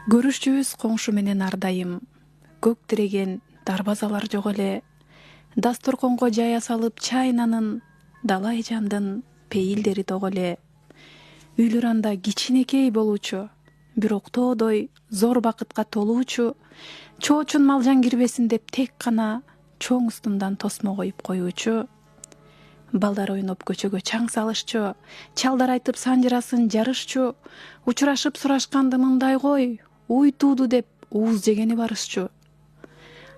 Көрүшчүбүз коңшу менен ардайым. Көк тиреген дарбазалар жок эле. Дасторконго жая салып чайнанын, далай жандын пейилдери ток эле. Үйлөр анда кичинекей болуучу, бирок тоодой зор бакытка толуучу. Чоочун малжан кирбесин деп тек гана чоң устундан тосмо коюп коюучу. Балдар ойноп көчөгө чаң салышчу, чалдар айтып санжырасын жарышчу, учурашып сурашканды мындай кой, уйтууду деп ууз жегени барышчу.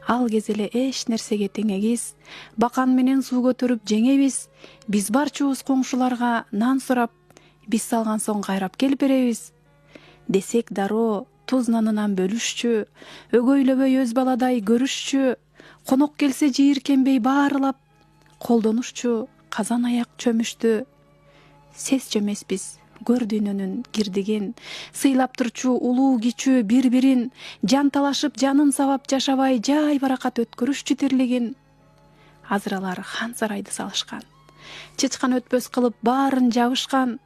Ал кез эле эч нерсеге тең эгиз, бакан менен суу көтөрүп жеңебиз, биз барчубуз коңшуларга нан сурап, биз салган соң кайрап келип беребиз. Десек дароо туз нанынан бөлүшчү, өгөйлөбөй өз баладай көрүшчү, конок келсе жийиркенбей баарылап, колдонушчу, казан аяк чөмүштү. Сесчү эмеспиз көр дүйнөнүн кирдигин, сыйлап турчу улуу кичүү бири-бирин, жан талашып жанын сабап жашабай жай баракат өткөрүшчү тирлигин. Азыр алар хан сарайды салышкан, чычкан өтпөс кылып баарын жабышкан,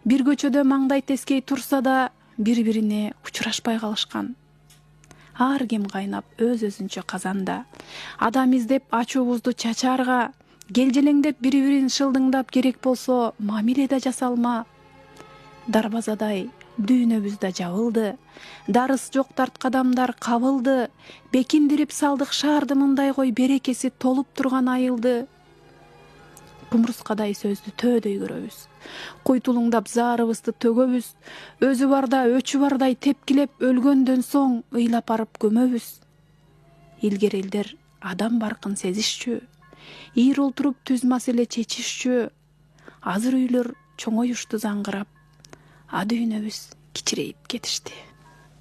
бир көчөдө маңдай тескей турса да бири-бирине учурашпай калышкан. Ар ким кайнап өз-өзүнчө казанда, адам издеп ачуубузду чачаарга, келжелеңдеп бири-бирин шылдыңдап керек болсо мамиле да жасалма. Дарбазадай дүйнөбүз да жабылды, дарыс жок тарткадамдар кабылды, бекиндирип салдык шаарды мындай кой берекеси толуп турган айылды. Кумурскадай сөздү төөдөй көрөбүз, куйтулуңдап заарыбызды төгөбүз, өзү барда өчү бардай тепкилеп өлгөндөн соң ыйлап барып көмөбүз. Илгери элдер адам баркын сезишчү, ийир олтуруп түз маселе чечишчү. Азыр үйлөр чоңоюшту заңгырап, а дүйнөбүз кичирейип кетишти.